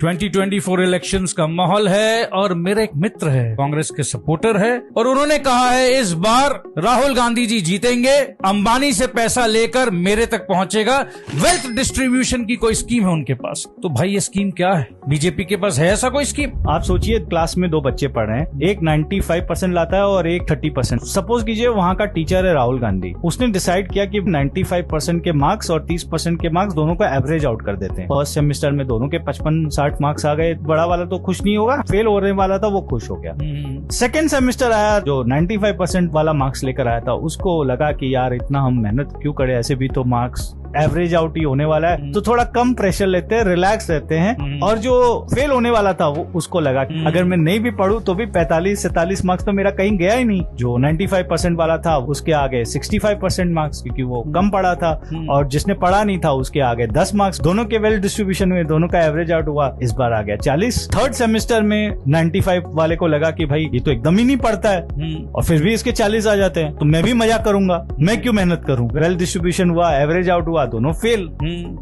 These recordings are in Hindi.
2024 इलेक्शंस का माहौल है और मेरे एक मित्र है, कांग्रेस के सपोर्टर है, और उन्होंने कहा है इस बार राहुल गांधी जी जीतेंगे, अंबानी से पैसा लेकर मेरे तक पहुंचेगा। वेल्थ डिस्ट्रीब्यूशन की कोई स्कीम है उनके पास। तो भाई ये स्कीम क्या है? बीजेपी के पास है ऐसा कोई स्कीम? आप सोचिए, क्लास में दो बच्चे पढ़ रहे हैं, एक 95% लाता है और एक 30%। सपोज कीजिए वहाँ का टीचर है राहुल गांधी, उसने डिसाइड किया कि 95% के मार्क्स और 30% के मार्क्स दोनों को एवरेज आउट कर देते हैं। फर्स्ट सेमेस्टर में दोनों के 55-60 मार्क्स आ गए। बड़ा वाला तो खुश नहीं होगा, फेल होने वाला था वो खुश हो गया। सेकेंड सेमेस्टर आया, जो 95% वाला मार्क्स लेकर आया था उसको लगा कि यार इतना हम मेहनत क्यों करें, ऐसे भी तो मार्क्स एवरेज आउट ही होने वाला है, तो थोड़ा कम प्रेशर लेते हैं, रिलैक्स रहते हैं। और जो फेल होने वाला था वो उसको लगा कि अगर मैं नहीं भी पढ़ूं तो भी 45-47 मार्क्स तो मेरा कहीं गया ही नहीं। जो 95% वाला था उसके आगे 65% मार्क्स, क्योंकि वो कम पढ़ा था, और जिसने पढ़ा नहीं था उसके आगे 10 मार्क्स। दोनों के वेल डिस्ट्रीब्यूशन में दोनों का एवरेज आउट हुआ, इस बार आ गया 40। थर्ड सेमेस्टर में 95 वाले को लगा कि भाई ये तो एकदम ही नहीं पढ़ता है, और फिर भी इसके 40 आ जाते हैं, तो मैं भी मजा करूंगा, मैं क्यों मेहनत करूं। वेल डिस्ट्रीब्यूशन हुआ, एवरेज आउट हुआ, दोनों फेल।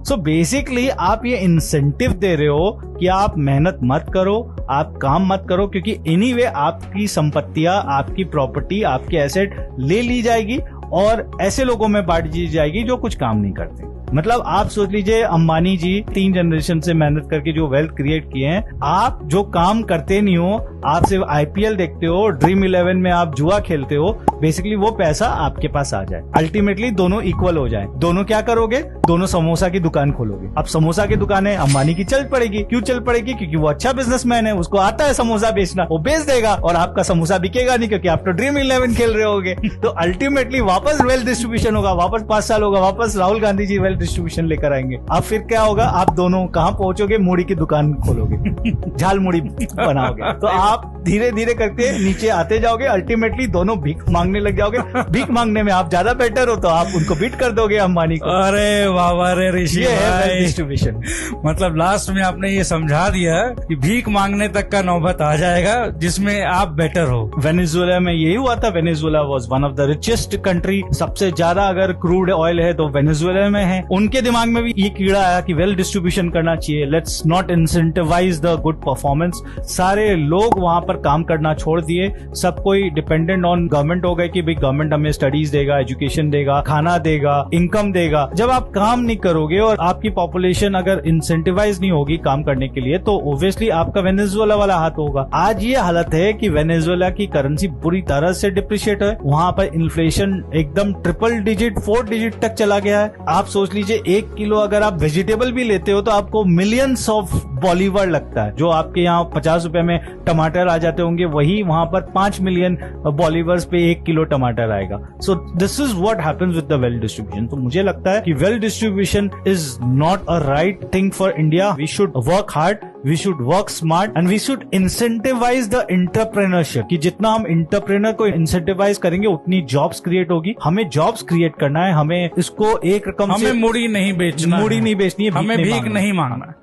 सो बेसिकली आप ये इंसेंटिव दे रहे हो कि आप मेहनत मत करो, आप काम मत करो, क्योंकि एनीवे आपकी संपत्तियां, आपकी प्रॉपर्टी, आपकी एसेट ले ली जाएगी और ऐसे लोगों में बांट दी जाएगी जो कुछ काम नहीं करते। मतलब आप सोच लीजिए, अंबानी जी 3 जनरेशन से मेहनत करके जो वेल्थ क्रिएट किए हैं, आप जो काम करते नहीं हो, आप सिर्फ आईपीएल देखते हो, ड्रीम 11 में आप जुआ खेलते हो, बेसिकली वो पैसा आपके पास आ जाए, अल्टीमेटली दोनों इक्वल हो जाए। दोनों क्या करोगे? दोनों समोसा की दुकान खोलोगे। अब समोसा की दुकान है, अंबानी की चल पड़ेगी। क्यों चल पड़ेगी? क्योंकि वो अच्छा बिजनेसमैन है, उसको आता है समोसा बेचना, वो बेच देगा, और आपका समोसा बिकेगा नहीं क्योंकि आप तो ड्रीम 11 खेल रहे होगे। तो अल्टीमेटली वापस वेल्थ डिस्ट्रीब्यूशन होगा, वापस 5 साल होगा, वापस राहुल गांधी जी वेल्थ डिस्ट्रीब्यूशन लेकर आएंगे। अब फिर क्या होगा? आप दोनों कहां पहुंचोगे? मूढ़ी की दुकान खोलोगे, झाल मूढ़ी बनाओगे। तो आप धीरे धीरे करके नीचे आते जाओगे, अल्टीमेटली दोनों भीख मांगने लग जाओगे। भीख मांगने में आप ज्यादा बेटर हो तो आप उनको बीट कर दोगे अंबानी को। अरे वाह रे ऋषि, ये है डिस्ट्रीब्यूशन। मतलब लास्ट में आपने ये समझा दिया कि भीख मांगने तक का नौबत आ जाएगा जिसमें आप बेटर हो। वेनेजुएला में यही हुआ था। Venezuela was one of the richest country. सबसे ज्यादा अगर क्रूड ऑयल है तो वेनेजुएला में है। उनके दिमाग में भी ये कीड़ा आया कि वेल डिस्ट्रीब्यूशन करना चाहिए, let's not incentivise the good performance. सारे लोग वहां पर काम करना छोड़ दिए, सब कोई डिपेंडेंट ऑन गवर्नमेंट हो गए कि भाई गवर्नमेंट हमें स्टडीज देगा, एजुकेशन देगा, खाना देगा, इनकम देगा। जब आप काम नहीं करोगे और आपकी पॉपुलेशन अगर इंसेंटिवाइज नहीं होगी काम करने के लिए, तो ओब्वियसली आपका वेनेजुएला वाला हाथ होगा। आज ये हालत है कि वेनेजुएला की करेंसी बुरी तरह से डिप्रिशिएट है। वहां पर इन्फ्लेशन एकदम ट्रिपल डिजिट, 4 डिजिट तक चला गया है। आप सोच लीजिए, 1 किलो अगर आप वेजिटेबल भी लेते हो तो आपको मिलियंस ऑफ बॉलीवर लगता है। जो आपके यहाँ 50 रुपए में टमाटर आ जाते होंगे, वही वहां पर 5 मिलियन बॉलीवर्स पे 1 किलो टमाटर आएगा। So this is what happens with the wealth distribution. तो मुझे लगता है कि wealth distribution is not a right thing for India. We should work hard, we should work smart, and we should incentivise the entrepreneurship. कि जितना हम एंटरप्रेन्योर को इंसेंटिवाइज करेंगे उतनी जॉब्स क्रिएट होगी। हमें जॉब्स क्रिएट करना है, हमें इसको एक रकम हमें मूढ़ी नहीं बेचना, मूढ़ी नहीं बेचनी है, हमें भीख नहीं मांगना है।